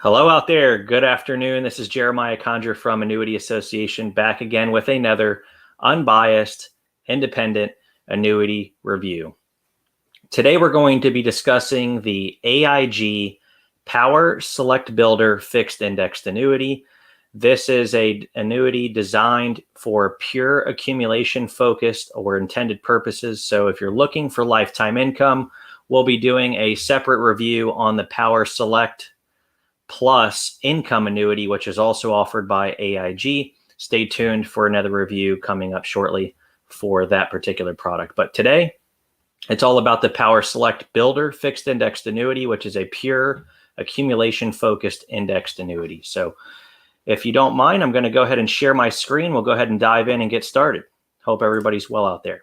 Hello out there. Good afternoon. This is Jeremiah Conger from Annuity Association, back again with another unbiased, independent annuity review. Today we're going to be discussing the AIG Power Select Builder Fixed Indexed Annuity. This is an annuity designed for pure accumulation focused or intended purposes. So if you're looking for lifetime income, we'll be doing a separate review on the Power Select Plus income annuity, which is also offered by AIG. Stay tuned for another review coming up shortly for that particular product. But today, it's all about the Power Select Builder Fixed Indexed Annuity, which is a pure accumulation-focused indexed annuity. So if you don't mind, I'm going to go ahead and share my screen. We'll go ahead and dive in and get started. Hope everybody's well out there.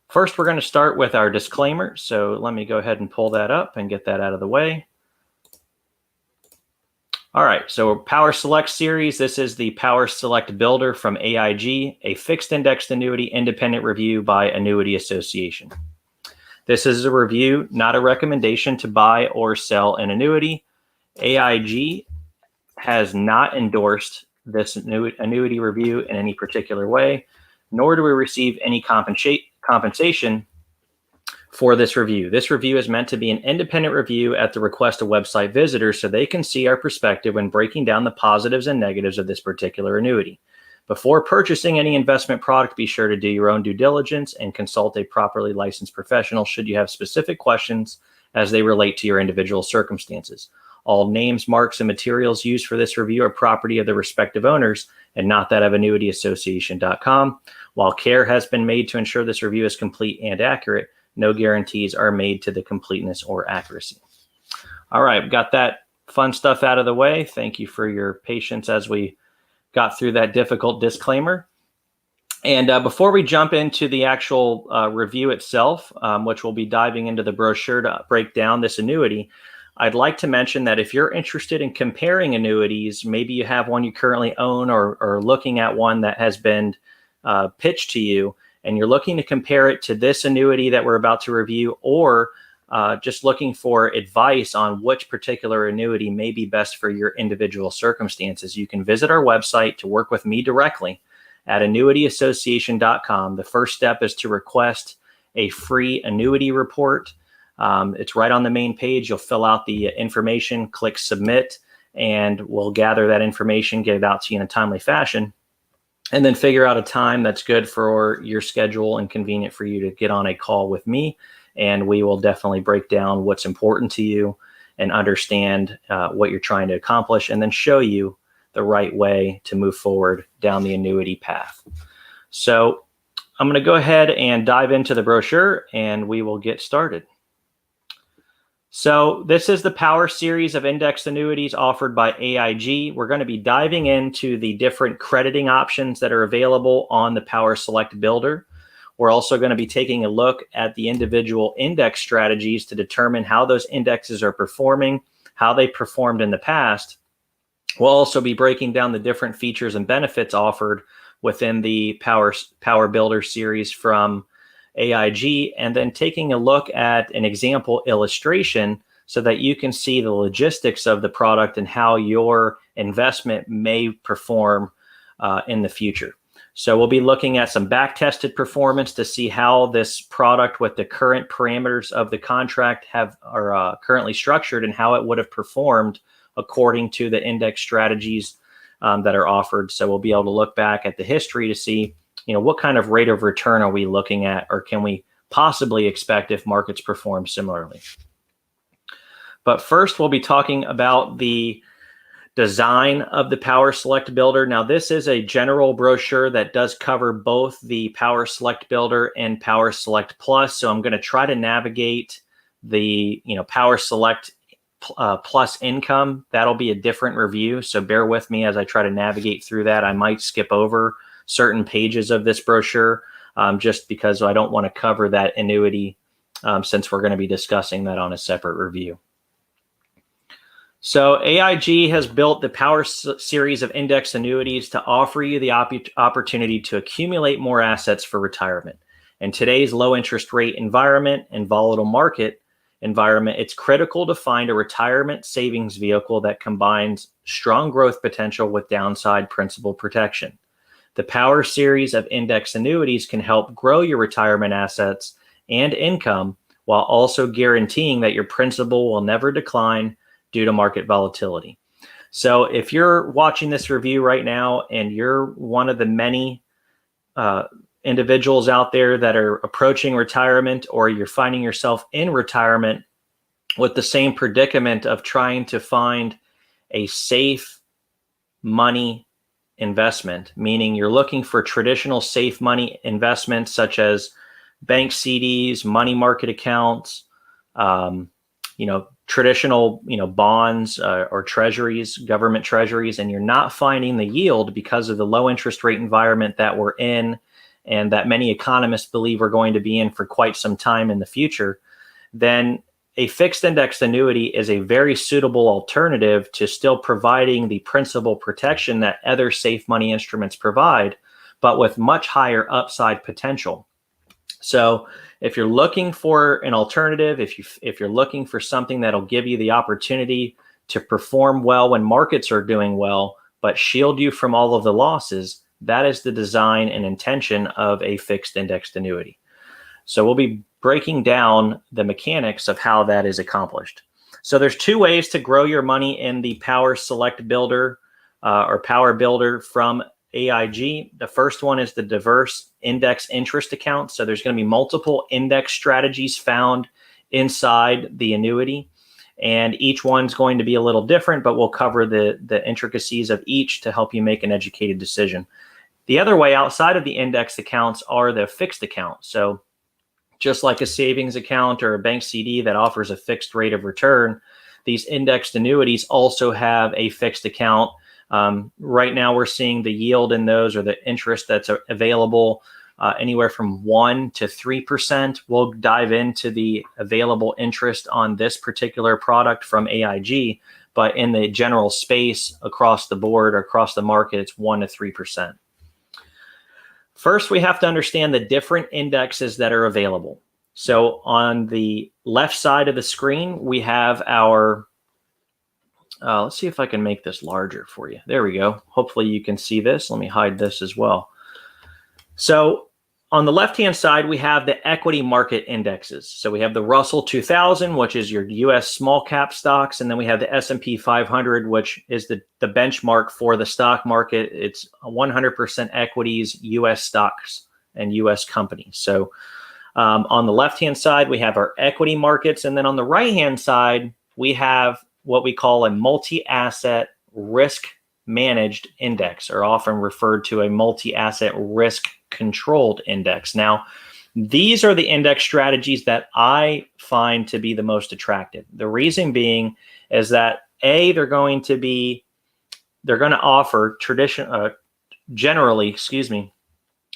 First, we're going to start with our disclaimer. So let me go ahead and pull that up and get that out of the way. All right, so Power Select series. This is the Power Select Builder from AIG, a fixed indexed annuity independent review by Annuity Association. This is a review, not a recommendation to buy or sell an annuity. AIG has not endorsed this annuity review in any particular way, nor do we receive any compensation for this review. This review is meant to be an independent review at the request of website visitors so they can see our perspective when breaking down the positives and negatives of this particular annuity. Before purchasing any investment product, be sure to do your own due diligence and consult a properly licensed professional should you have specific questions as they relate to your individual circumstances. All names, marks, and materials used for this review are property of the respective owners and not that of AnnuityAssociation.com. While care has been made to ensure this review is complete and accurate, no guarantees are made to the completeness or accuracy. All right, got that fun stuff out of the way. Thank you for your patience as we got through that difficult disclaimer. And before we jump into the actual review itself, which we'll be diving into the brochure to break down this annuity, I'd like to mention that if you're interested in comparing annuities, maybe you have one you currently own or looking at one that has been pitched to you, and you're looking to compare it to this annuity that we're about to review, or just looking for advice on which particular annuity may be best for your individual circumstances, you can visit our website to work with me directly at AnnuityAssociation.com. The first step is to request a free annuity report. It's right on the main page. You'll fill out the information, click submit, and we'll gather that information, get it out to you in a timely fashion, and then figure out a time that's good for your schedule and convenient for you to get on a call with me. And we will definitely break down what's important to you and understand what you're trying to accomplish, and then show you the right way to move forward down the annuity path. So I'm going to go ahead and dive into the brochure and we will get started. So this is the Power series of indexed annuities offered by AIG. We're going to be diving into the different crediting options that are available on the Power Select Builder. We're also going to be taking a look at the individual index strategies to determine how those indexes are performing, how they performed in the past. We'll also be breaking down the different features and benefits offered within the Power Builder series from AIG, and then taking a look at an example illustration so that you can see the logistics of the product and how your investment may perform in the future. So we'll be looking at some back-tested performance to see how this product with the current parameters of the contract are currently structured and how it would have performed according to the index strategies that are offered. So we'll be able to look back at the history to see what kind of rate of return are we looking at, or can we possibly expect if markets perform similarly? But first, we'll be talking about the design of the Power Select Builder. Now, this is a general brochure that does cover both the Power Select Builder and Power Select Plus. So I'm going to try to navigate the Power Select Plus income. That'll be a different review. So bear with me as I try to navigate through that. I might skip over certain pages of this brochure just because I don't want to cover that annuity since we're going to be discussing that on a separate review. So AIG has built the Power series of index annuities to offer you the opportunity to accumulate more assets for retirement. In today's low interest rate environment and volatile market, environment, it's critical to find a retirement savings vehicle that combines strong growth potential with downside principal protection. The Power series of index annuities can help grow your retirement assets and income while also guaranteeing that your principal will never decline due to market volatility. So if you're watching this review right now and you're one of the many individuals out there that are approaching retirement, or you're finding yourself in retirement with the same predicament of trying to find a safe money investment, meaning you're looking for traditional safe money investments such as bank CDs, money market accounts, traditional, bonds or treasuries, government treasuries, and you're not finding the yield because of the low interest rate environment that we're in and that many economists believe we're going to be in for quite some time in the future, then a fixed index annuity is a very suitable alternative to still providing the principal protection that other safe money instruments provide, but with much higher upside potential. So if you're looking for an alternative, if you're looking for something that'll give you the opportunity to perform well when markets are doing well, but shield you from all of the losses, that is the design and intention of a fixed indexed annuity. So we'll be breaking down the mechanics of how that is accomplished. So there's two ways to grow your money in the Power Select Builder or Power Builder from AIG. The first one is the diverse index interest account. So there's going to be multiple index strategies found inside the annuity, and each one's going to be a little different, but we'll cover the intricacies of each to help you make an educated decision. The other way outside of the index accounts are the fixed accounts. So just like a savings account or a bank CD that offers a fixed rate of return, these indexed annuities also have a fixed account. Right now, we're seeing the yield in those, or the interest that's available, anywhere from 1% to 3%. We'll dive into the available interest on this particular product from AIG, but in the general space across the board or across the market, it's 1% to 3%. First, we have to understand the different indexes that are available. So on the left side of the screen, we have our, let's see if I can make this larger for you. There we go. Hopefully you can see this. Let me hide this as well. So on the left-hand side, we have the equity market indexes. So we have the Russell 2000, which is your US small cap stocks. And then we have the S&P 500, which is the benchmark for the stock market. It's 100% equities, US stocks, and US companies. So on the left-hand side, we have our equity markets. And then on the right-hand side, we have what we call a multi-asset risk managed index, or often referred to a multi-asset risk controlled index. Now, these are the index strategies that I find to be the most attractive. The reason being is that they're going to offer generally,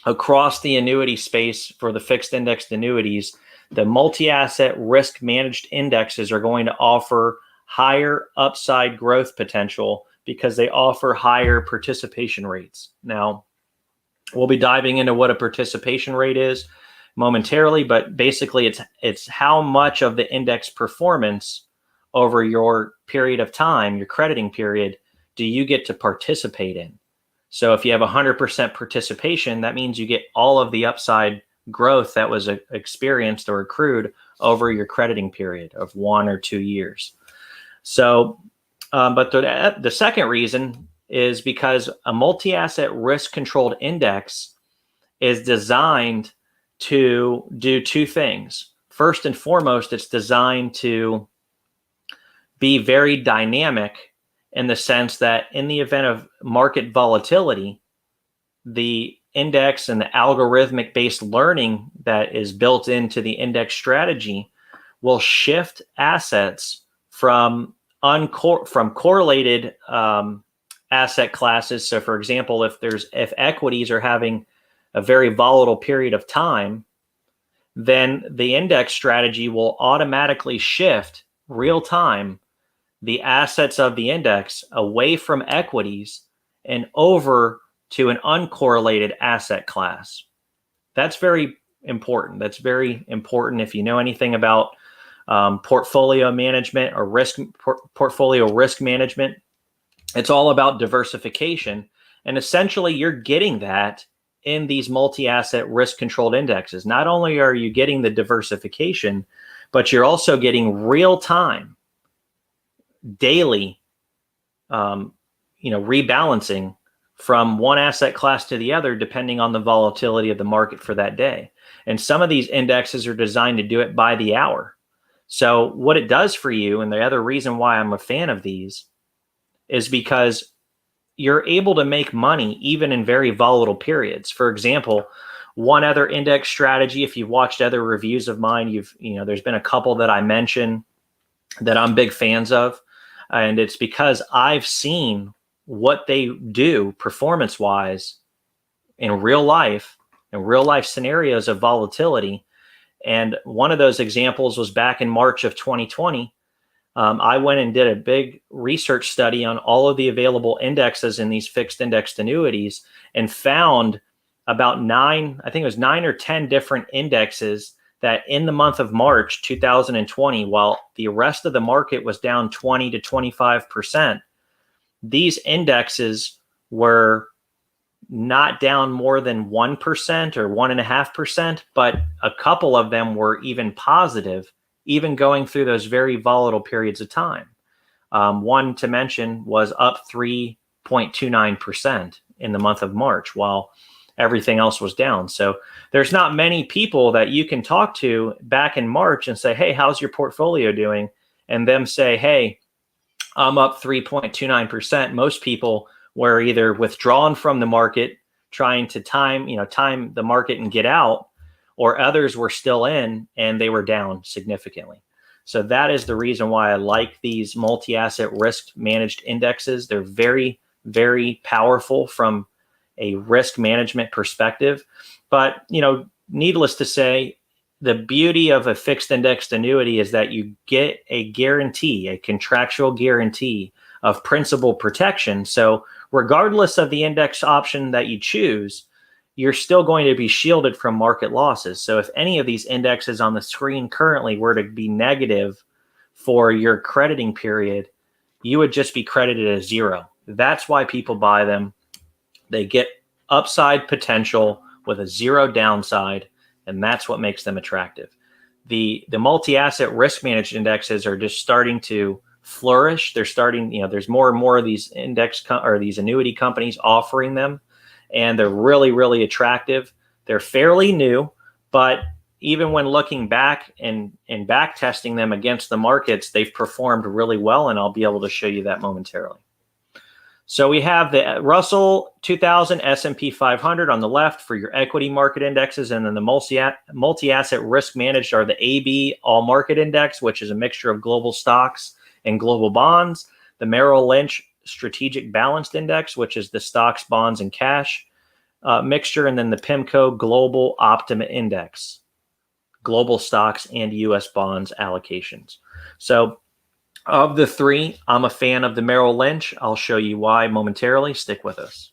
across the annuity space for the fixed indexed annuities, the multi-asset risk managed indexes are going to offer higher upside growth potential because they offer higher participation rates. Now, we'll be diving into what a participation rate is momentarily, but basically it's how much of the index performance over your period of time, your crediting period, do you get to participate in. So if you have 100% participation, that means you get all of the upside growth that was experienced or accrued over your crediting period of 1 or 2 years. So, but the second reason is because a multi-asset risk controlled index is designed to do two things. First and foremost, it's designed to be very dynamic in the sense that in the event of market volatility, the index and the algorithmic based learning that is built into the index strategy will shift assets from correlated asset classes. So for example, if equities are having a very volatile period of time, then the index strategy will automatically shift real time the assets of the index away from equities and over to an uncorrelated asset class. That's very important. That's very important if you know anything about portfolio management or portfolio risk management. It's all about diversification. And essentially, you're getting that in these multi-asset risk-controlled indexes. Not only are you getting the diversification, but you're also getting real-time, daily, rebalancing from one asset class to the other, depending on the volatility of the market for that day. And some of these indexes are designed to do it by the hour. So what it does for you, and the other reason why I'm a fan of these, is because you're able to make money even in very volatile periods. For example, one other index strategy, if you've watched other reviews of mine, there's been a couple that I mention that I'm big fans of. And it's because I've seen what they do performance-wise in real life scenarios of volatility. And one of those examples was back in March of 2020. I went and did a big research study on all of the available indexes in these fixed indexed annuities and found about 9 or 10 different indexes that in the month of March 2020, while the rest of the market was down 20 to 25%, these indexes were not down more than 1% or 1.5%, but a couple of them were even positive, even going through those very volatile periods of time. One to mention was up 3.29% in the month of March, while everything else was down. So there's not many people that you can talk to back in March and say, hey, how's your portfolio doing? And them say, hey, I'm up 3.29%. Most people were either withdrawn from the market, trying to time the market and get out, or others were still in and they were down significantly. So that is the reason why I like these multi-asset risk managed indexes. They're very, very powerful from a risk management perspective. But, needless to say, the beauty of a fixed indexed annuity is that you get a guarantee, a contractual guarantee of principal protection. So regardless of the index option that you choose, you're still going to be shielded from market losses. So if any of these indexes on the screen currently were to be negative for your crediting period, you would just be credited as zero. That's why people buy them. They get upside potential with a zero downside, and that's what makes them attractive. The multi-asset risk managed indexes are just starting to flourish. They're starting, there's more and more of these these annuity companies offering them, and they're really, really attractive. They're fairly new, but even when looking back and back testing them against the markets, they've performed really well, and I'll be able to show you that momentarily. So we have the Russell 2000 S&P 500 on the left for your equity market indexes, and then the multi-asset risk managed are the AB All Market Index, which is a mixture of global stocks and global bonds, the Merrell Lynch Strategic Balanced Index, which is the stocks, bonds, and cash mixture, and then the Pimco Global Optima Index, global stocks and U.S. bonds allocations. So of the three, I'm a fan of the Merrill Lynch. I'll show you why momentarily. Stick with us.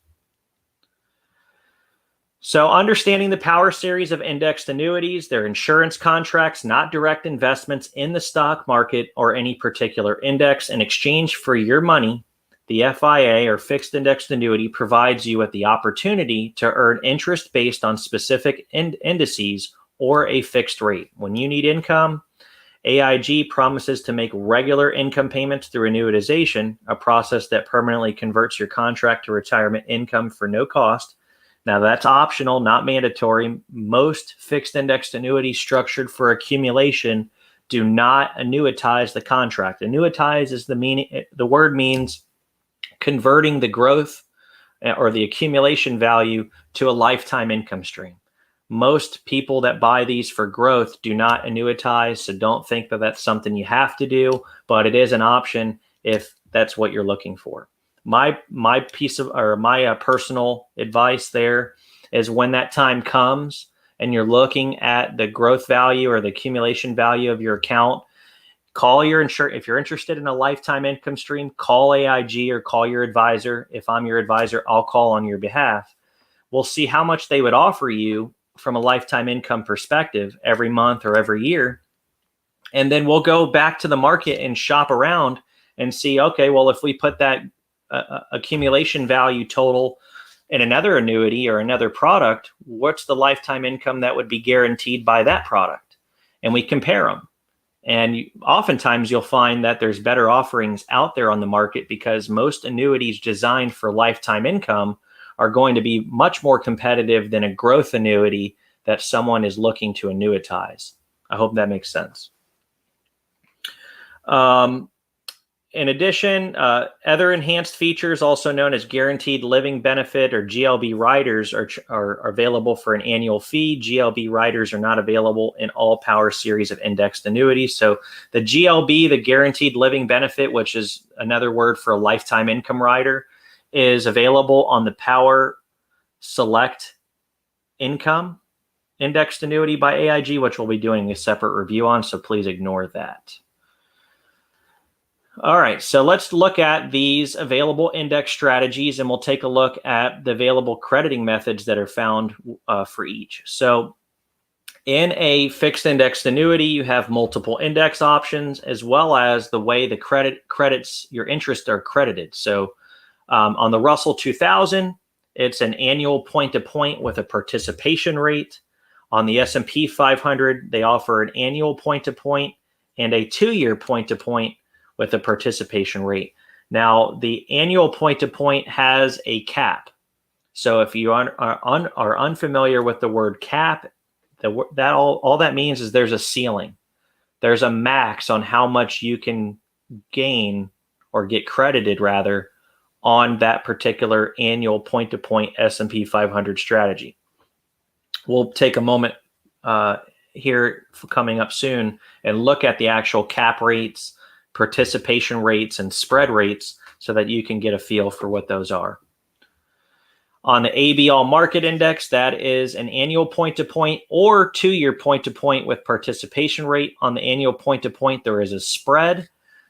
So understanding the Power series of indexed annuities, they're insurance contracts, not direct investments in the stock market or any particular index. In exchange for your money, the FIA or fixed indexed annuity provides you with the opportunity to earn interest based on specific indices or a fixed rate. When you need income, AIG promises to make regular income payments through annuitization, a process that permanently converts your contract to retirement income for no cost. Now, that's optional, not mandatory. Most fixed indexed annuities structured for accumulation do not annuitize the contract. Annuitize is the word means converting the growth or the accumulation value to a lifetime income stream. Most people that buy these for growth do not annuitize, so don't think that that's something you have to do, but it is an option if that's what you're looking for. My personal advice there is when that time comes and you're looking at the growth value or the accumulation value of your account, call your insurer. If you're interested in a lifetime income stream, call AIG or call your advisor. If I'm your advisor, I'll call on your behalf. We'll see how much they would offer you from a lifetime income perspective every month or every year. And then we'll go back to the market and shop around and see, okay, well, if we put that accumulation value total in another annuity or another product, what's the lifetime income that would be guaranteed by that product? And we compare them. And oftentimes you'll find that there's better offerings out there on the market because most annuities designed for lifetime income are going to be much more competitive than a growth annuity that someone is looking to annuitize. I hope that makes sense. In addition, other enhanced features, also known as guaranteed living benefit or GLB riders, are available for an annual fee. GLB riders are not available in all Power series of indexed annuities. So the GLB, the guaranteed living benefit, which is another word for a lifetime income rider, is available on the Power Select Income indexed annuity by AIG, which we'll be doing a separate review on, so please ignore that. All right, so let's look at these available index strategies, and we'll take a look at the available crediting methods that are found for each. So in a fixed indexed annuity, you have multiple index options, as well as the way the credits your interest are credited. So on the Russell 2000, it's an annual point-to-point with a participation rate. On the S&P 500, they offer an annual point-to-point and a 2-year point-to-point with a participation rate. Now, the annual point-to-point has a cap. So if you are unfamiliar with the word cap, all that means is there's a ceiling. There's a max on how much you can gain or get credited, rather, on that particular annual point-to-point S&P 500 strategy. We'll take a moment here coming up soon and look at the actual cap rates, participation rates, and spread rates so that you can get a feel for what those are. On the AB All Market Index, that is an annual point-to-point or 2-year point-to-point with participation rate. On the annual point-to-point, there is a spread.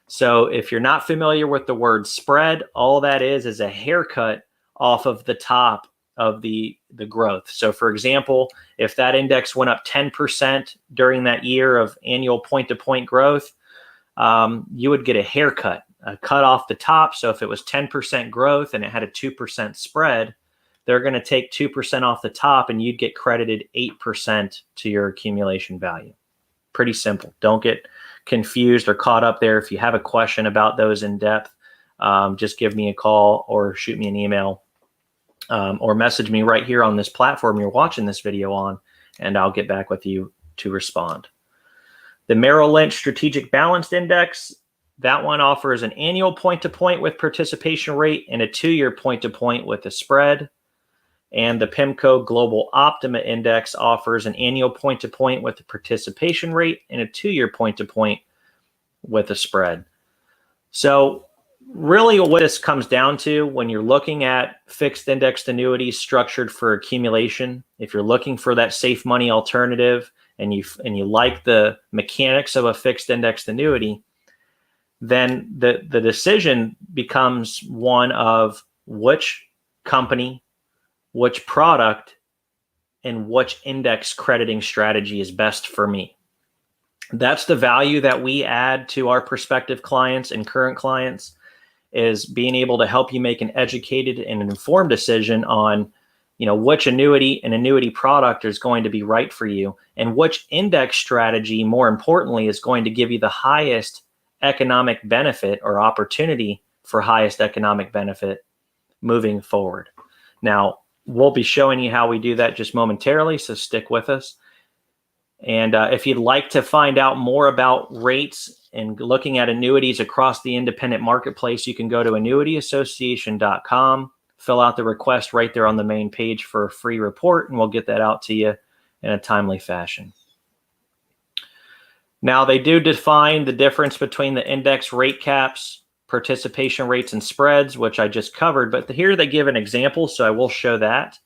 So if you're not familiar with the word spread, all that is a haircut off of the top of the growth. So for example, if that index went up 10% during that year of annual point-to-point growth, you would get a haircut, a cut off the top. So if it was 10% growth and it had a 2% spread, they're going to take 2% off the top and you'd get credited 8% to your accumulation value. Pretty simple. Don't get confused or caught up there. If you have a question about those in depth, just give me a call or shoot me an email or message me right here on this platform you're watching this video on, and I'll get back with you to respond. The Merrell Lynch Strategic Balanced Index, that one offers an annual point-to-point with participation rate and a 2-year point-to-point with a spread. And the Pimco Global Optima Index offers an annual point-to-point with a participation rate and a 2-year point-to-point with a spread. So really what this comes down to when you're looking at fixed indexed annuities structured for accumulation, if you're looking for that safe money alternative and you like the mechanics of a fixed indexed annuity, then the decision becomes one of which company, which product, and which index crediting strategy is best for me. That's the value that we add to our prospective clients and current clients, is being able to help you make an educated and an informed decision on, which annuity and annuity product is going to be right for you, and which index strategy, more importantly, is going to give you the highest economic benefit or opportunity for highest economic benefit moving forward. Now, we'll be showing you how we do that just momentarily, so stick with us. And if you'd like to find out more about rates and looking at annuities across the independent marketplace, you can go to annuityassociation.com, fill out the request right there on the main page for a free report, and we'll get that out to you in a timely fashion. Now, they do define the difference between the index rate caps, participation rates, and spreads, which I just covered, but here they give an example, so I will show that.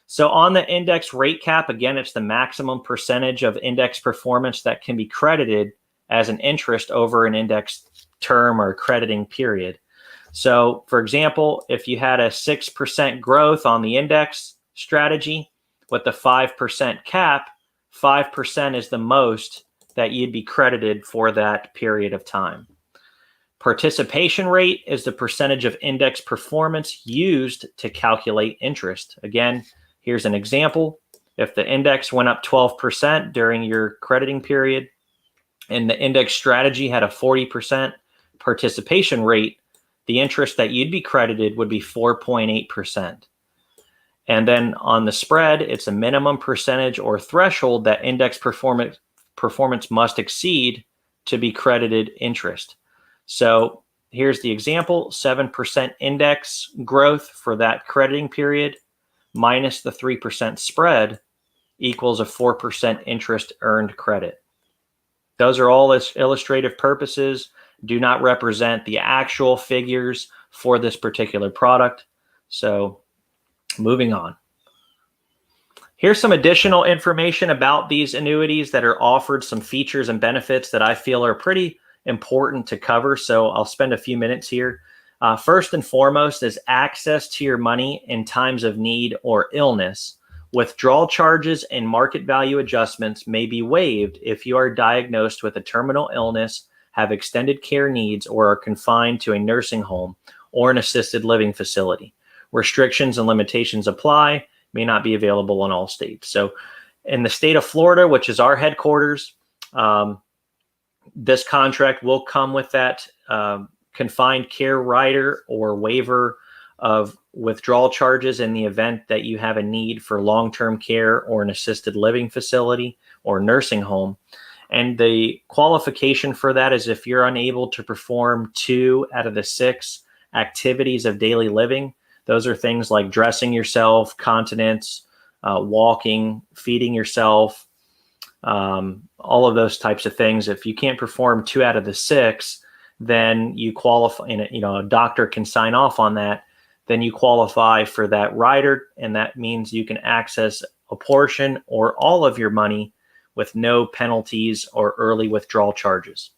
So on the index rate cap, again, it's the maximum percentage of index performance that can be credited as an interest over an index term or crediting period. So for example, if you had a 6% growth on the index strategy with the 5% cap, 5% is the most that you'd be credited for that period of time. Participation rate is the percentage of index performance used to calculate interest. Again, here's an example. If the index went up 12% during your crediting period and the index strategy had a 40% participation rate, the interest that you'd be credited would be 4.8%. And then on the spread, it's a minimum percentage or threshold that index performance must exceed to be credited interest. So here's the example: 7% index growth for that crediting period minus the 3% spread equals a 4% interest earned credit. Those are all illustrative purposes, do not represent the actual figures for this particular product. So moving on. Here's some additional information about these annuities that are offered, some features and benefits that I feel are pretty important to cover. So I'll spend a few minutes here. First and foremost is access to your money in times of need or illness. Withdrawal charges and market value adjustments may be waived if you are diagnosed with a terminal illness, have extended care needs, or are confined to a nursing home or an assisted living facility. Restrictions and limitations apply, may not be available in all states. So in the state of Florida, which is our headquarters, this contract will come with that confined care rider or waiver of withdrawal charges in the event that you have a need for long-term care or an assisted living facility or nursing home. And the qualification for that is if you're unable to perform 2 out of the 6 activities of daily living. Those are things like dressing yourself, continence, walking, feeding yourself, all of those types of things. If you can't perform 2 out of the 6, then you qualify, a doctor can sign off on that. Then you qualify for that rider, and that means you can access a portion or all of your money with no penalties or early withdrawal charges.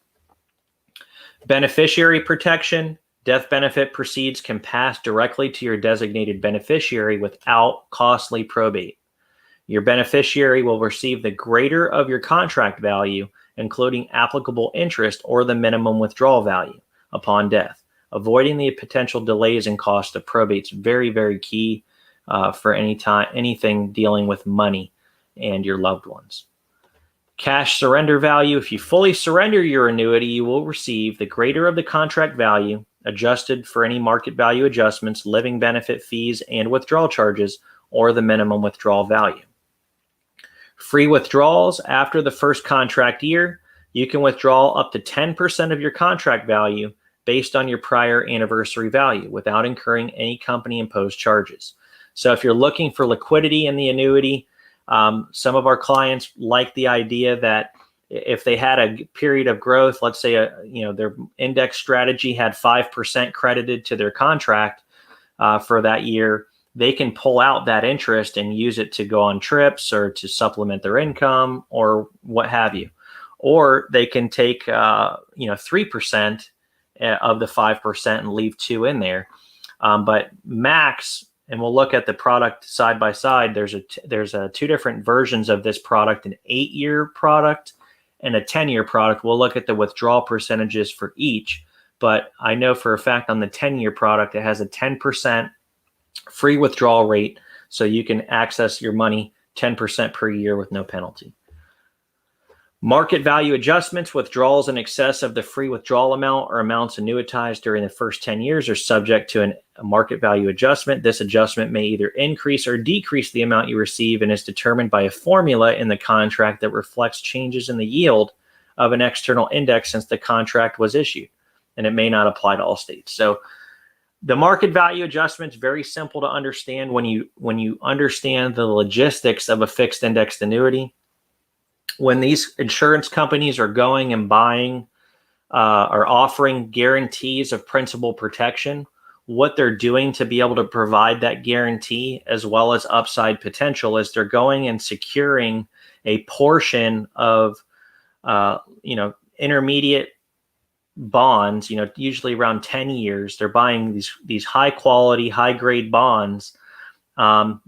Beneficiary protection. Death benefit proceeds can pass directly to your designated beneficiary without costly probate. Your beneficiary will receive the greater of your contract value, including applicable interest or the minimum withdrawal value upon death. Avoiding the potential delays and cost of probate is very, very key for anything dealing with money and your loved ones. Cash surrender value. If you fully surrender your annuity, you will receive the greater of the contract value, adjusted for any market value adjustments, living benefit fees, and withdrawal charges, or the minimum withdrawal value. Free withdrawals. After the first contract year, you can withdraw up to 10% of your contract value based on your prior anniversary value without incurring any company-imposed charges. So if you're looking for liquidity in the annuity, some of our clients like the idea that if they had a period of growth, let's say their index strategy had 5% credited to their contract for that year, they can pull out that interest and use it to go on trips or to supplement their income or what have you. Or they can take 3% of the 5% and leave 2 in there. But max, and we'll look at the product side by side. There's 2 different versions of this product: an 8-year product and a 10-year product. We'll look at the withdrawal percentages for each. But I know for a fact on the 10-year product, it has a 10% free withdrawal rate, so you can access your money 10% per year with no penalty. Market value adjustments. Withdrawals in excess of the free withdrawal amount or amounts annuitized during the first 10 years are subject to a market value adjustment. This adjustment may either increase or decrease the amount you receive and is determined by a formula in the contract that reflects changes in the yield of an external index since the contract was issued, and it may not apply to all states. So the market value adjustment is very simple to understand when you understand the logistics of a fixed indexed annuity. When these insurance companies are going and buying or offering guarantees of principal protection, what they're doing to be able to provide that guarantee as well as upside potential is they're going and securing a portion of intermediate bonds, usually around 10 years. They're buying these high quality, high grade bonds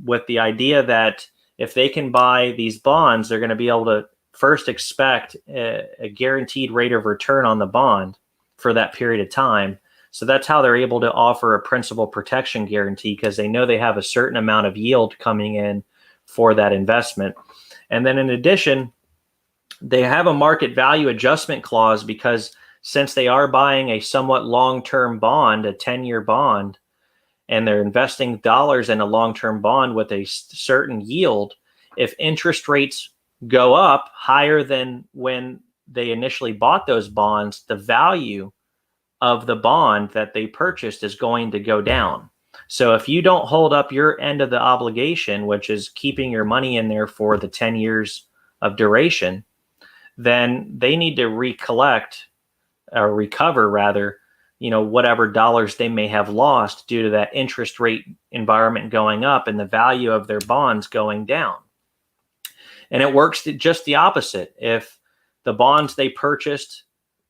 with the idea that if they can buy these bonds, they're going to be able to first expect a guaranteed rate of return on the bond for that period of time. So that's how they're able to offer a principal protection guarantee, because they know they have a certain amount of yield coming in for that investment. And then in addition, they have a market value adjustment clause, because since they are buying a somewhat long-term bond, a 10-year bond, and they're investing dollars in a long-term bond with a certain yield, if interest rates go up higher than when they initially bought those bonds, the value of the bond that they purchased is going to go down. So if you don't hold up your end of the obligation, which is keeping your money in there for the 10 years of duration, then they need to recover rather, whatever dollars they may have lost due to that interest rate environment going up and the value of their bonds going down. And it works just the opposite. If the bonds they purchased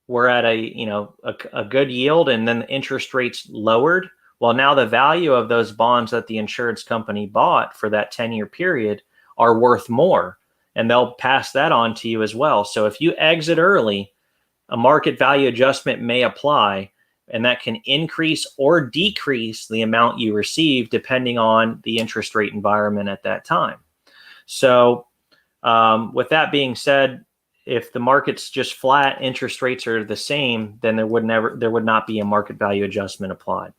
were at a good yield and then the interest rates lowered, well, now the value of those bonds that the insurance company bought for that 10-year period are worth more, and they'll pass that on to you as well. So if you exit early, a market value adjustment may apply, and that can increase or decrease the amount you receive depending on the interest rate environment at that time. So with that being said, if the market's just flat, interest rates are the same, then there would not be a market value adjustment applied.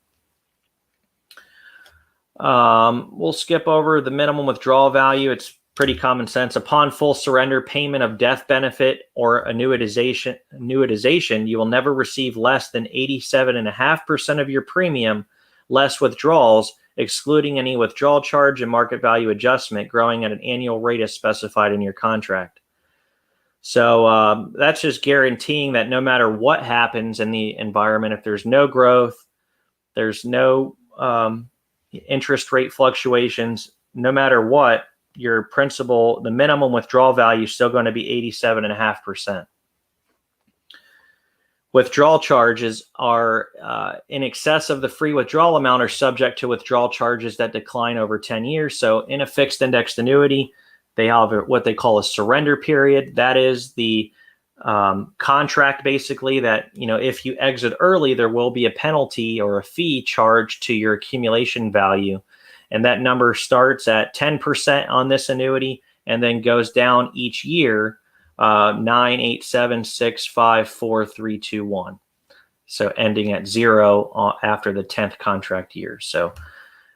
We'll skip over the minimum withdrawal value. It's pretty common sense. Upon full surrender, payment of death benefit or annuitization, you will never receive less than 87.5% of your premium, less withdrawals, excluding any withdrawal charge and market value adjustment, growing at an annual rate as specified in your contract. So that's just guaranteeing that no matter what happens in the environment, if there's no growth, there's no interest rate fluctuations, no matter what, your principal, the minimum withdrawal value is still going to be 87.5%. Withdrawal charges are in excess of the free withdrawal amount are subject to withdrawal charges that decline over 10 years. So in a fixed indexed annuity, they have what they call a surrender period. That is the contract basically that, if you exit early, there will be a penalty or a fee charged to your accumulation value. And that number starts at 10% on this annuity and then goes down each year, 9, 8, 7, 6, 5, 4, 3, 2, 1. So ending at 0 after the 10th contract year. So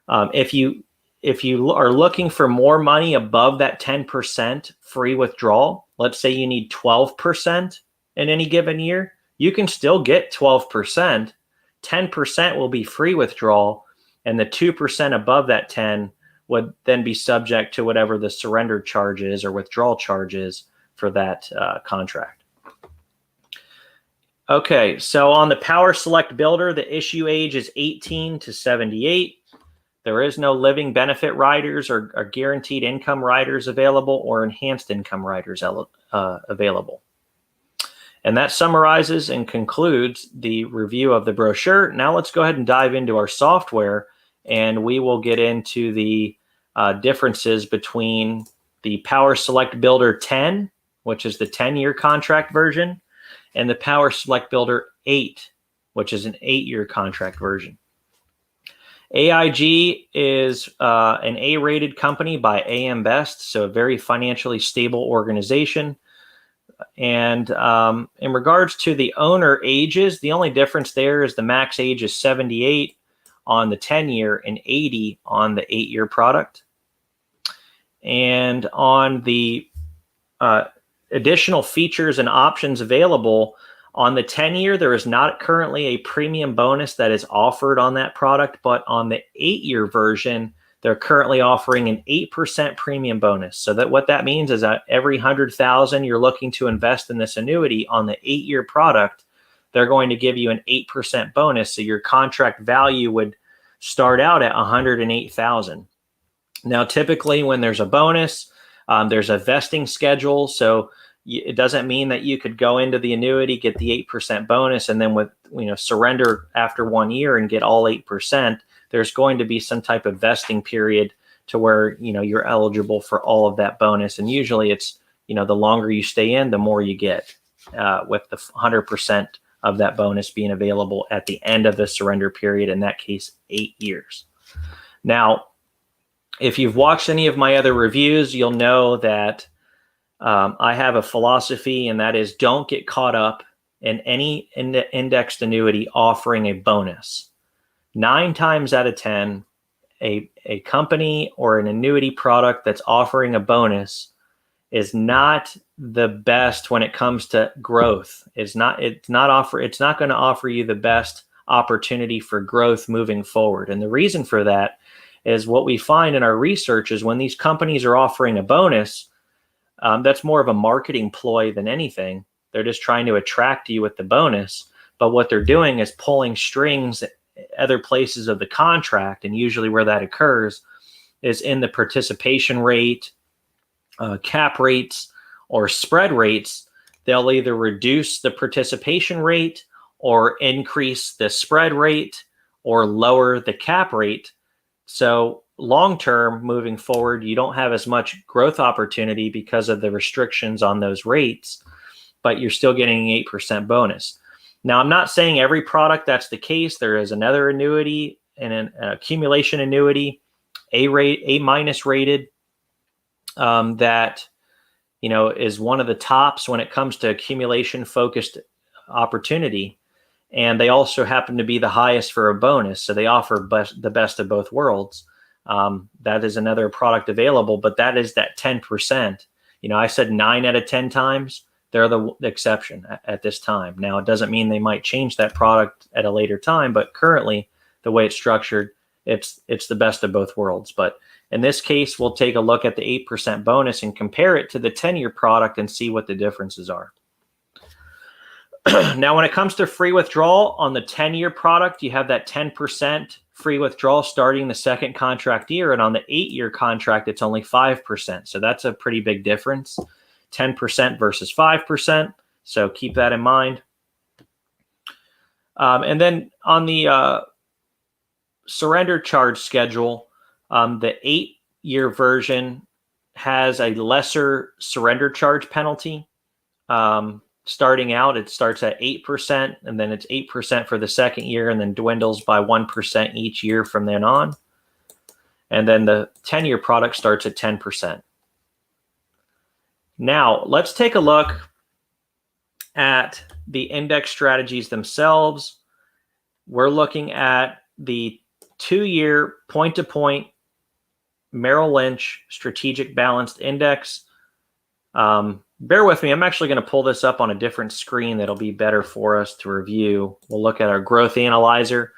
if you are looking for more money above that 10% free withdrawal, let's say you need 12% in any given year, you can still get 12%. 10% will be free withdrawal, and the 2% above that 10 would then be subject to whatever the surrender charge is or withdrawal charge is for that contract. Okay, so on the Power Select Builder, the issue age is 18 to 78. There is no living benefit riders or guaranteed income riders available or enhanced income riders available. And that summarizes and concludes the review of the brochure. Now let's go ahead and dive into our software, and we will get into the differences between the Power Select Builder 10, which is the 10-year contract version, and the Power Select Builder 8, which is an 8-year contract version. AIG is an A-rated company by AM Best, so a very financially stable organization. And in regards to the owner ages, the only difference there is the max age is 78 on the 10-year and 80 on the 8-year product. And on the additional features and options available, on the 10-year, there is not currently a premium bonus that is offered on that product, but on the 8-year version, they're currently offering an 8% premium bonus. So that what that means is that every $100,000 you're looking to invest in this annuity on the 8-year product, they're going to give you an 8% bonus. So your contract value would start out at $108,000. Now, typically when there's a bonus, there's a vesting schedule. So it doesn't mean that you could go into the annuity, get the 8% bonus, and then surrender after 1 year and get all 8%. There's going to be some type of vesting period to where you're eligible for all of that bonus, and usually it's the longer you stay in, the more you get, with the 100% of that bonus being available at the end of the surrender period, in that case, 8 years. Now, if you've watched any of my other reviews, you'll know that I have a philosophy, and that is don't get caught up in any indexed annuity offering a bonus. 9 times out of 10, a company or an annuity product that's offering a bonus is not the best when it comes to growth. It's not going to offer you the best opportunity for growth moving forward. And the reason for that is what we find in our research is when these companies are offering a bonus, that's more of a marketing ploy than anything. They're just trying to attract you with the bonus. But what they're doing is pulling strings at other places of the contract. And usually where that occurs is in the participation rate, cap rates, or spread rates. They'll either reduce the participation rate or increase the spread rate or lower the cap rate. So long term, moving forward, you don't have as much growth opportunity because of the restrictions on those rates, but you're still getting an 8% bonus. Now, I'm not saying every product that's the case. There is another annuity, an accumulation annuity, A minus rated, that is one of the tops when it comes to accumulation focused opportunity. And they also happen to be the highest for a bonus. So they offer the best of both worlds. That is another product available, but that is that 10%. I said 9 out of 10 times. They're the exception at this time. Now, it doesn't mean they might change that product at a later time, but currently, the way it's structured, it's the best of both worlds. But in this case, we'll take a look at the 8% bonus and compare it to the 10-year product and see what the differences are. Now, when it comes to free withdrawal on the 10-year product, you have that 10% free withdrawal starting the second contract year. And on the 8-year contract, it's only 5%. So that's a pretty big difference, 10% versus 5%. So keep that in mind. And then on the surrender charge schedule, the 8-year version has a lesser surrender charge penalty. Starting out, it starts at 8%, and then it's 8% for the second year, and then dwindles by 1% each year from then on. And then the 10-year product starts at 10%. Now, let's take a look at the index strategies themselves. We're looking at the 2-year point-to-point Merrell Lynch Strategic Balanced Index. Bear with me. I'm actually going to pull this up on a different screen that'll be better for us to review. We'll look at our growth analyzer,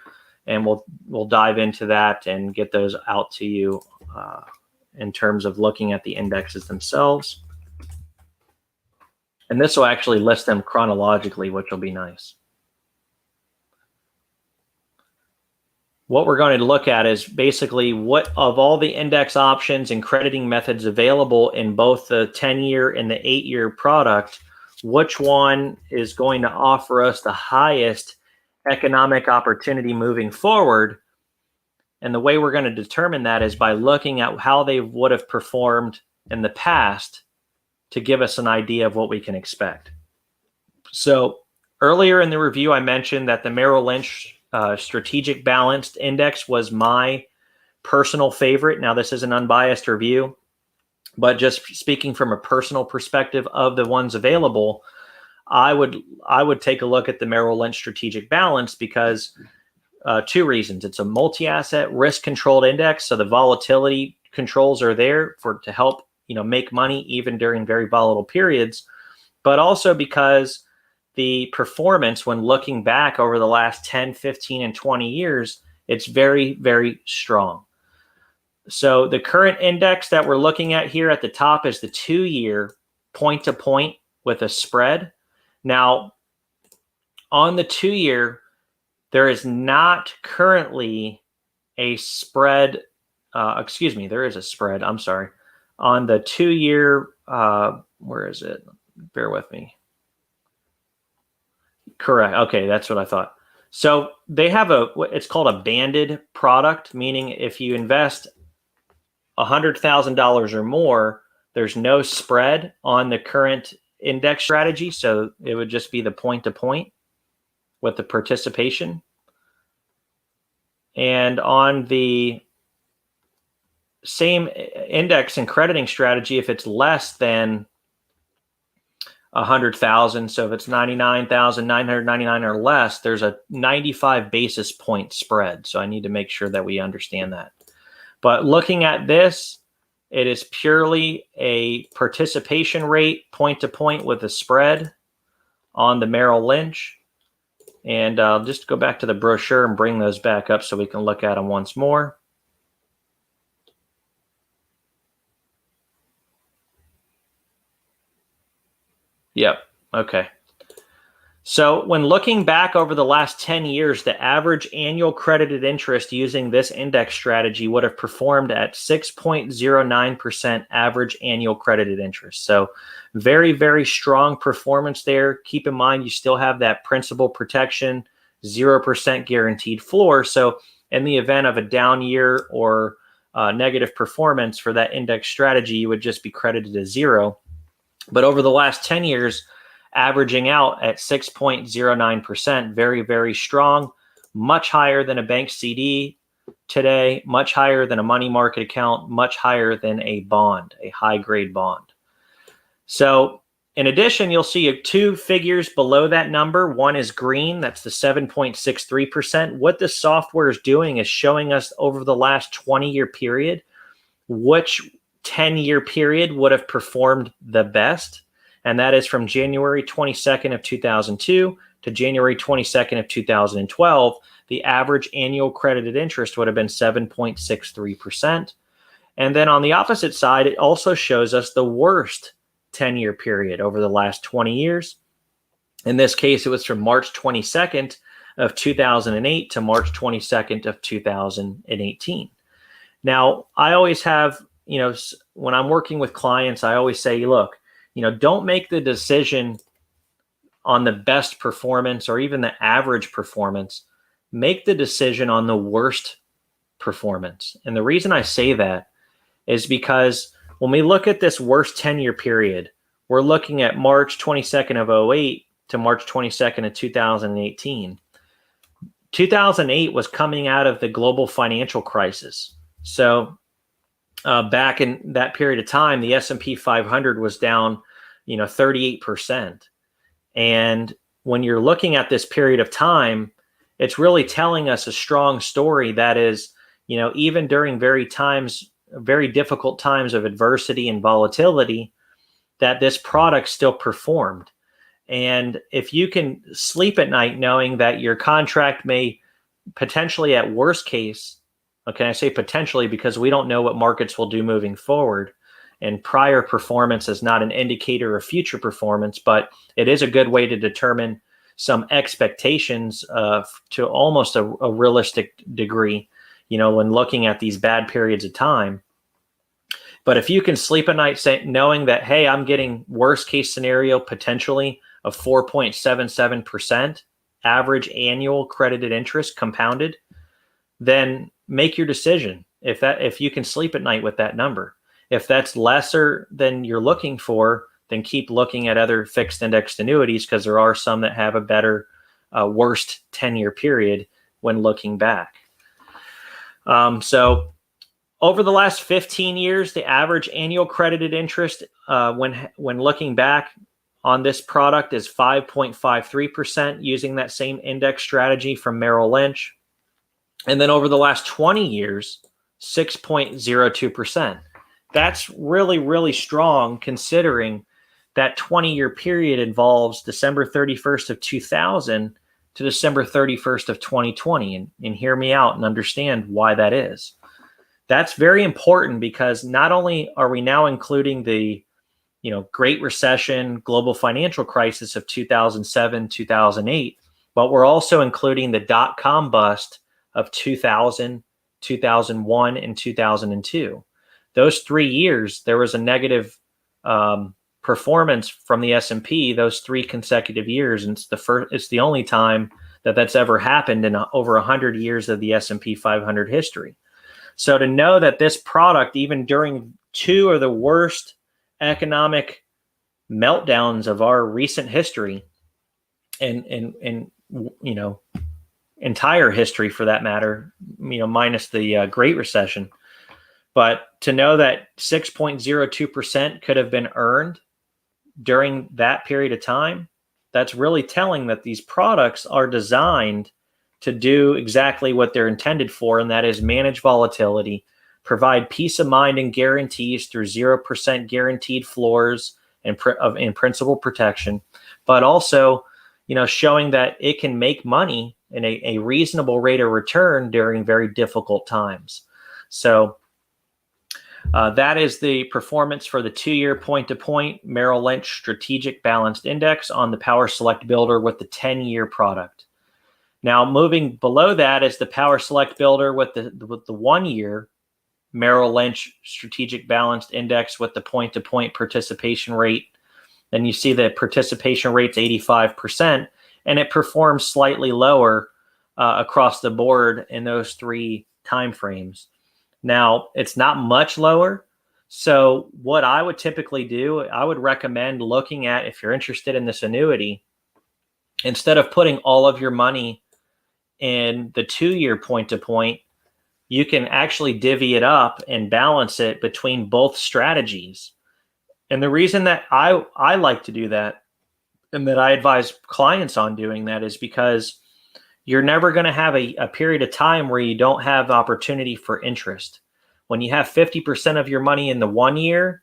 and we'll dive into that and get those out to you in terms of looking at the indexes themselves. And this will actually list them chronologically, which will be nice. What we're going to look at is basically what of all the index options and crediting methods available in both the 10-year and the 8-year product, which one is going to offer us the highest economic opportunity moving forward. And the way we're going to determine that is by looking at how they would have performed in the past to give us an idea of what we can expect. So earlier in the review, I mentioned that the Merrell Lynch Strategic Balanced Index was my personal favorite. Now, this is an unbiased review, but just speaking from a personal perspective of the ones available, I would take a look at the Merrell Lynch Strategic Balance because 2 reasons. It's a multi-asset risk-controlled index, so the volatility controls are there to help make money even during very volatile periods, but also because the performance when looking back over the last 10, 15, and 20 years, it's very, very strong. So the current index that we're looking at here at the top is the 2-year point-to-point with a spread. Now, on the 2-year, there is not currently a spread. There is a spread. I'm sorry. On the 2-year, where is it? Bear with me. Correct. Okay, that's what I thought. So they have it's called a banded product, meaning if you invest $100,000 or more, There's no spread on the current index strategy, so it would just be the point-to-point with the participation. And on the same index and crediting strategy, if it's less than 100,000, so if it's 99,999 or less, there's a 95 basis point spread. So I need to make sure that we understand that. But looking at this, it is purely a participation rate point to point with a spread on the Merrell Lynch. And I'll just go back to the brochure and bring those back up so we can look at them once more. Yep. Okay. So when looking back over the last 10 years, the average annual credited interest using this index strategy would have performed at 6.09% average annual credited interest. So very, very strong performance there. Keep in mind, you still have that principal protection, 0% guaranteed floor. So in the event of a down year or negative performance for that index strategy, you would just be credited to zero. But over the last 10 years, averaging out at 6.09%, very, very strong, much higher than a bank CD today, much higher than a money market account, much higher than a bond, a high-grade bond. So in addition, you'll see two figures below that number. One is green, that's the 7.63%. What this software is doing is showing us over the last 20-year period which 10-year period would have performed the best, and that is from January 22nd of 2002 to January 22nd of 2012. The average annual credited interest would have been 7.63%. And then on the opposite side, it also shows us the worst 10-year period over the last 20 years. In this case, it was from March 22nd of 2008 to March 22nd of 2018. Now, I always have, when I'm working with clients, I always say, look, don't make the decision on the best performance or even the average performance. Make the decision on the worst performance. And the reason I say that is because when we look at this worst 10-year period, we're looking at March 22nd of 2008 to March 22nd of 2018. 2008 was coming out of the global financial crisis. So back in that period of time, the S&P 500 was down, 38%. And when you're looking at this period of time, it's really telling us a strong story that is, even during very difficult times of adversity and volatility, that this product still performed. And if you can sleep at night knowing that your contract may potentially, at worst case, okay, I say potentially because we don't know what markets will do moving forward, and prior performance is not an indicator of future performance, but it is a good way to determine some expectations to almost a realistic degree, when looking at these bad periods of time. But if you can sleep at night knowing that, hey, I'm getting worst case scenario potentially of 4.77% average annual credited interest compounded, then make your decision if you can sleep at night with that number. If that's lesser than you're looking for, then keep looking at other fixed indexed annuities, because there are some that have a better worst 10-year period when looking back. So over the last 15 years, the average annual credited interest when looking back on this product is 5.53% using that same index strategy from Merrill Lynch. And then over the last 20 years, 6.02%. That's really, really strong considering that 20-year period involves December 31st of 2000 to December 31st of 2020. And hear me out and understand why that is. That's very important because not only are we now including the Great Recession, global financial crisis of 2007, 2008, but we're also including the dot-com bust of 2000, 2001, and 2002. Those 3 years, there was a negative performance from the S&P those 3 consecutive years, and it's the only time that's ever happened in over 100 years of the S&P 500 history. So to know that this product, even during 2 of the worst economic meltdowns of our recent history and entire history for that matter, minus the Great Recession. But to know that 6.02% could have been earned during that period of time, that's really telling that these products are designed to do exactly what they're intended for, and that is manage volatility, provide peace of mind and guarantees through 0% guaranteed floors and principal protection, but also, showing that it can make money in a reasonable rate of return during very difficult times. So that is the performance for the 2-year point-to-point Merrill Lynch Strategic Balanced Index on the Power Select Builder with the 10-year product. Now, moving below that is the Power Select Builder with the 1-year Merrill Lynch Strategic Balanced Index with the point-to-point participation rate. Then you see the participation rate's 85%, and it performs slightly lower across the board in those 3 time frames. Now, it's not much lower. So what I would typically do, I would recommend looking at, if you're interested in this annuity, instead of putting all of your money in the 2-year point-to-point, you can actually divvy it up and balance it between both strategies. And the reason that I like to do that, and that I advise clients on doing that, is because you're never going to have a period of time where you don't have opportunity for interest. When you have 50% of your money in the 1 year,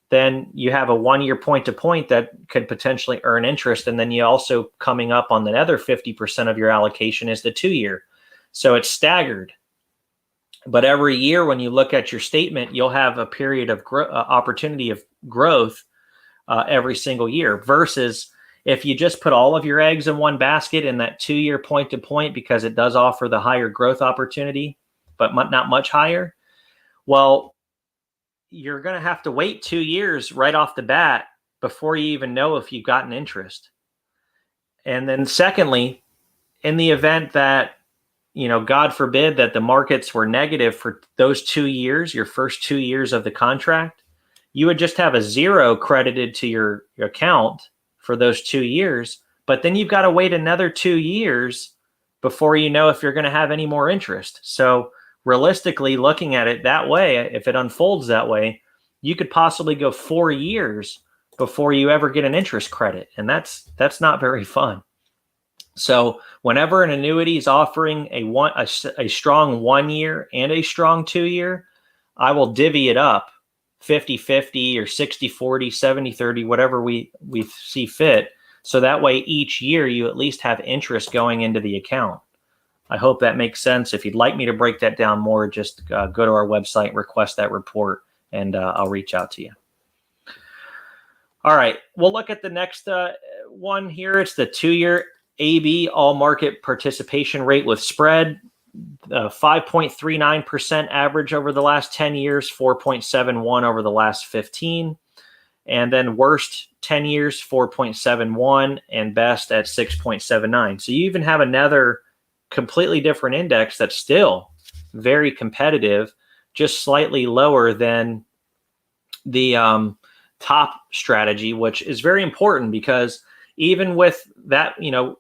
then you have a 1-year point-to-point that could potentially earn interest. And then you also, coming up on the other 50% of your allocation, is the 2-year. So it's staggered. But every year when you look at your statement, you'll have a period of opportunity of growth every single year, versus if you just put all of your eggs in one basket in that 2-year point-to-point, because it does offer the higher growth opportunity, but not much higher, well, you're going to have to wait 2 years right off the bat before you even know if you've gotten interest. And then secondly, in the event that, God forbid that the markets were negative for those 2 years, your first 2 years of the contract, you would just have a 0 credited to your account for those 2 years. But then you've got to wait another 2 years before you know if you're going to have any more interest. So realistically, looking at it that way, if it unfolds that way, you could possibly go 4 years before you ever get an interest credit. And that's not very fun. So whenever an annuity is offering a strong 1-year and a strong 2-year, I will divvy it up 50-50 or 60-40, 70-30, whatever we see fit. So that way each year you at least have interest going into the account. I hope that makes sense. If you'd like me to break that down more, just go to our website, request that report, and I'll reach out to you. All right, we'll look at the next one here. It's the 2-year AB all market participation rate with spread, 5.39% average over the last 10 years, 4.71 over the last 15, and then worst 10 years, 4.71, and best at 6.79. So you even have another completely different index that's still very competitive, just slightly lower than the top strategy, which is very important, because even with that,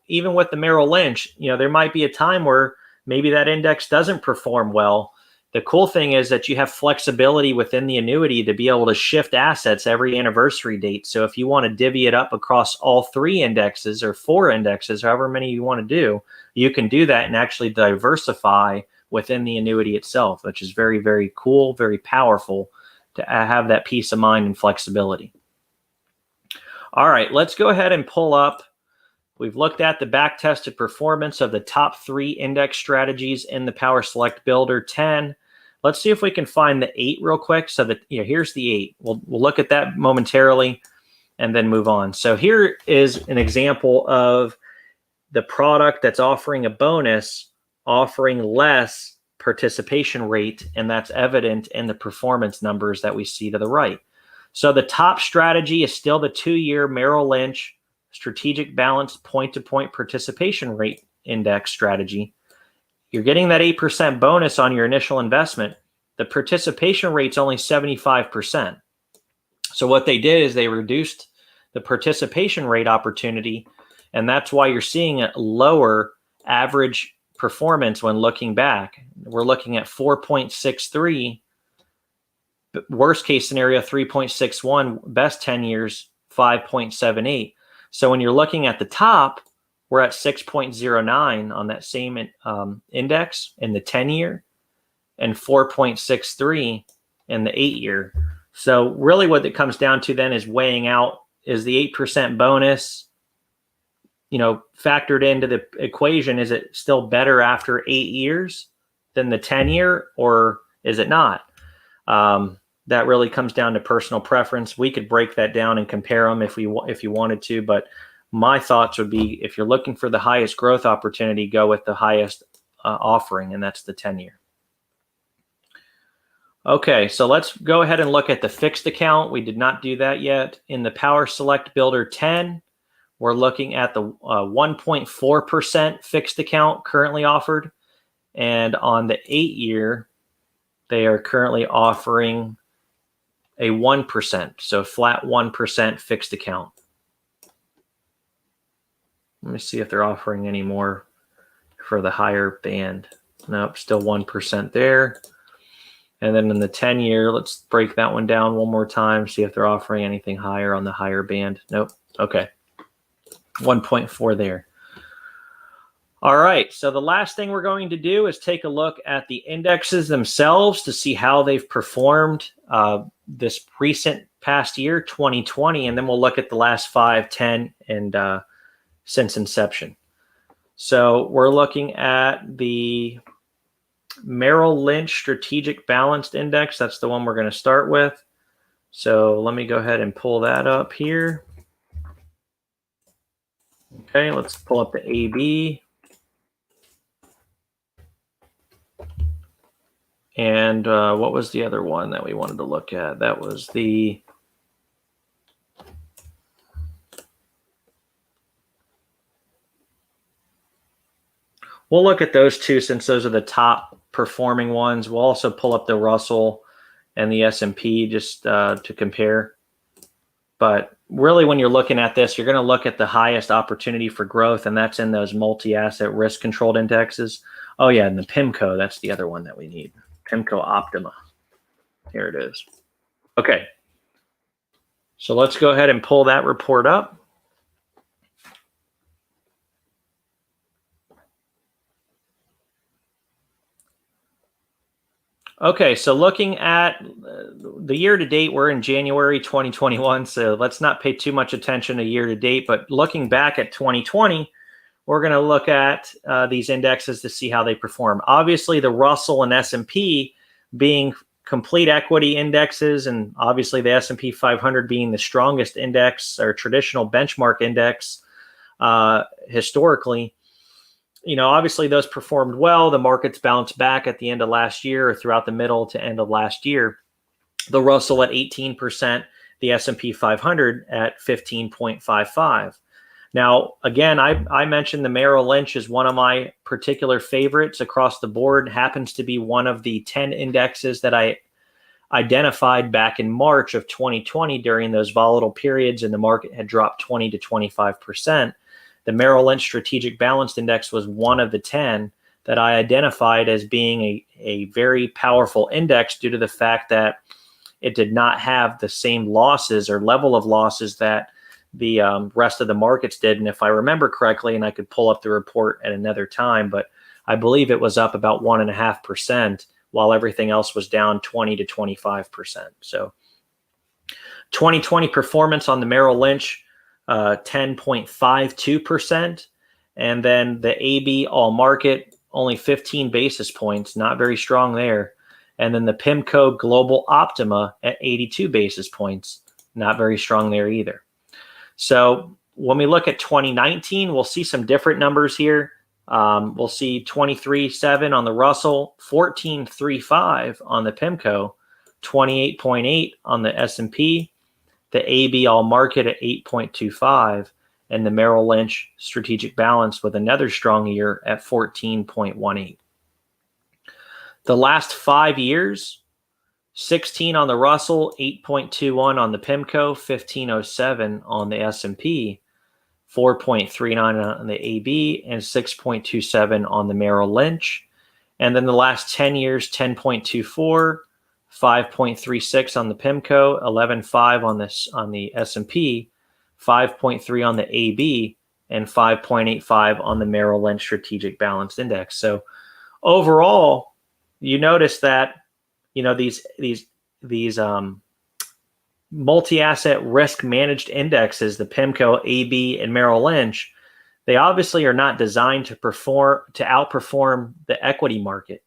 even with the Merrill Lynch, there might be a time where maybe that index doesn't perform well. The cool thing is that you have flexibility within the annuity to be able to shift assets every anniversary date. So if you want to divvy it up across all 3 indexes or 4 indexes, however many you want to do, you can do that and actually diversify within the annuity itself, which is very, very cool, very powerful to have that peace of mind and flexibility. All right, let's go ahead and pull up. We've looked at the back-tested performance of the top 3 index strategies in the Power Select Builder 10. Let's see if we can find the 8 real quick. So that, here's the 8. We'll look at that momentarily and then move on. So here is an example of the product that's offering a bonus, offering less participation rate, and that's evident in the performance numbers that we see to the right. So the top strategy is still the 2-year Merrill Lynch Strategic Balanced Point-to-Point Participation Rate Index strategy. You're getting that 8% bonus on your initial investment. The participation rate's only 75%. So what they did is they reduced the participation rate opportunity, and that's why you're seeing a lower average performance when looking back. We're looking at 4.63, worst case scenario 3.61, best 10 years 5.78. So when you're looking at the top, we're at 6.09 on that same index in the 10-year and 4.63 in the 8-year. So really what it comes down to then is weighing out, is the 8% bonus, factored into the equation? Is it still better after 8 years than the 10-year, or is it not? That really comes down to personal preference. We could break that down and compare them if you wanted to, but my thoughts would be, if you're looking for the highest growth opportunity, go with the highest offering, and that's the 10-year. Okay, so let's go ahead and look at the fixed account. We did not do that yet. In the Power Select Builder 10, we're looking at the 1.4% fixed account currently offered. And on the 8-year, they are currently offering a 1%, so flat 1% fixed account. Let me see if they're offering any more for the higher band. Nope, still 1% there. And then in the 10-year, let's break that one down one more time, see if they're offering anything higher on the higher band. Nope. Okay. 1.4 there. All right. So the last thing we're going to do is take a look at the indexes themselves to see how they've performed this recent past year, 2020, and then we'll look at the last 5, 10, and since inception. So we're looking at the Merrell Lynch Strategic Balanced Index. That's the one we're going to start with. So let me go ahead and pull that up here. Okay, let's pull up the AB. And what was the other one that we wanted to look at? That was the... We'll look at those two since those are the top performing ones. We'll also pull up the Russell and the S&P just to compare. But really, when you're looking at this, you're going to look at the highest opportunity for growth, and that's in those multi-asset risk-controlled indexes. Oh, yeah, and the Pimco, that's the other one that we need. Pimco Optima. Here it is. Okay. So let's go ahead and pull that report up. Okay, so looking at the year to date, we're in January 2021, so let's not pay too much attention to year to date, but looking back at 2020, we're going to look at these indexes to see how they perform. Obviously, the Russell and S&P being complete equity indexes, and obviously the S&P 500 being the strongest index or traditional benchmark index historically. Obviously those performed well. The markets bounced back at the end of last year or throughout the middle to end of last year. The Russell at 18%, the S&P 500 at 15.55. Now, again, I mentioned the Merrill Lynch is one of my particular favorites across the board. Happens to be one of the 10 indexes that I identified back in March of 2020 during those volatile periods, and the market had dropped 20 to 25%. The Merrill Lynch Strategic Balanced Index was one of the 10 that I identified as being a very powerful index due to the fact that it did not have the same losses or level of losses that the rest of the markets did. And if I remember correctly, and I could pull up the report at another time, but I believe it was up about 1.5%, while everything else was down 20 to 25%. So 2020 performance on the Merrill Lynch, 10.52%. And then the AB all market, only 15 basis points, not very strong there. And then the Pimco Global Optima at 82 basis points, not very strong there either. So when we look at 2019, we'll see some different numbers here. We'll see 23.7 on the Russell, 14.35 on the Pimco, 28.8 on the S&P, the AB all market at 8.25, and the Merrill Lynch Strategic Balance with another strong year at 14.18. The last 5 years, 16 on the Russell, 8.21 on the Pimco, 1507 on the S&P, 4.39 on the AB, and 6.27 on the Merrell Lynch. And then the last 10 years, 10.24, 5.36 on the Pimco, 11.5 on the S&P, 5.3 on the AB, and 5.85 on the Merrell Lynch Strategic Balanced Index. So overall, you notice that these multi-asset risk managed indexes, the Pimco, AB, and Merrell Lynch, they obviously are not designed to outperform the equity market.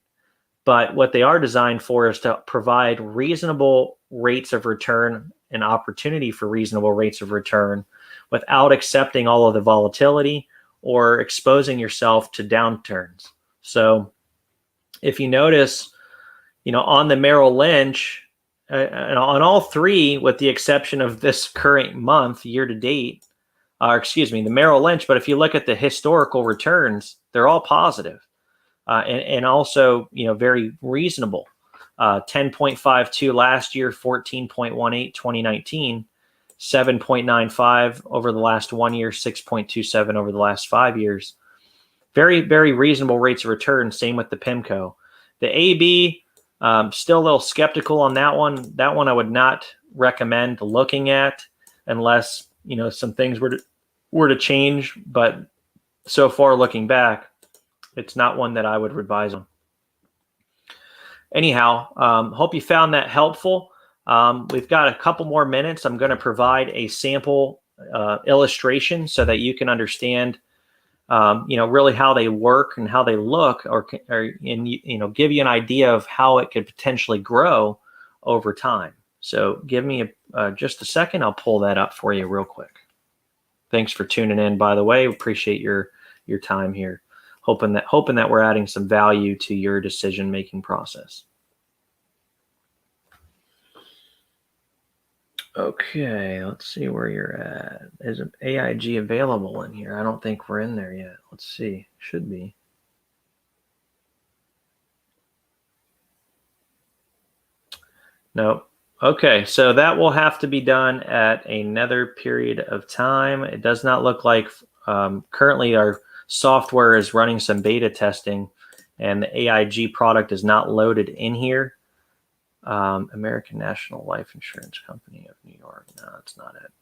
But what they are designed for is to provide reasonable rates of return and opportunity for reasonable rates of return without accepting all of the volatility or exposing yourself to downturns. So if you notice, on the Merrell Lynch, and on all three, with the exception of this current month, year to date, the Merrell Lynch, but if you look at the historical returns, they're all positive. And also, very reasonable. 10.52 last year, 14.18 2019, 7.95 over the last 1 year, 6.27 over the last 5 years. Very, very reasonable rates of return. Same with the Pimco. The AB, still a little skeptical on that one. That one I would not recommend looking at unless some things were to change. But so far, looking back, it's not one that I would advise on. Anyhow, hope you found that helpful. We've got a couple more minutes. I'm going to provide a sample illustration so that you can understand, really how they work and how they look, or give you an idea of how it could potentially grow over time. So give me just a second. I'll pull that up for you real quick. Thanks for tuning in, by the way. Appreciate your time here. Hoping that we're adding some value to your decision-making process. Okay, let's see where you're at. Is an AIG available in here? I don't think we're in there yet. Let's see. Should be. Nope. Okay, so that will have to be done at another period of time. It does not look like currently our software is running some beta testing, and the AIG product is not loaded in here. American National Life Insurance Company of New York. No, that's not it.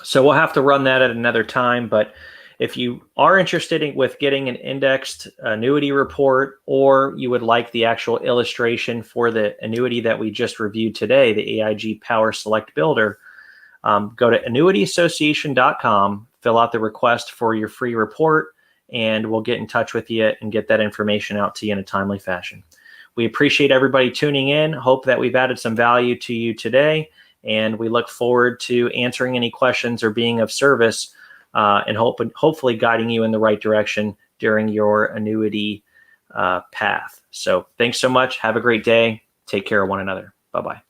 So we'll have to run that at another time. But if you are interested with getting an indexed annuity report, or you would like the actual illustration for the annuity that we just reviewed today, the AIG Power Select Builder, go to annuityassociation.com, fill out the request for your free report, and we'll get in touch with you and get that information out to you in a timely fashion. We appreciate everybody tuning in. Hope that we've added some value to you today, and we look forward to answering any questions or being of service, and hopefully guiding you in the right direction during your annuity path. So thanks so much. Have a great day. Take care of one another. Bye-bye.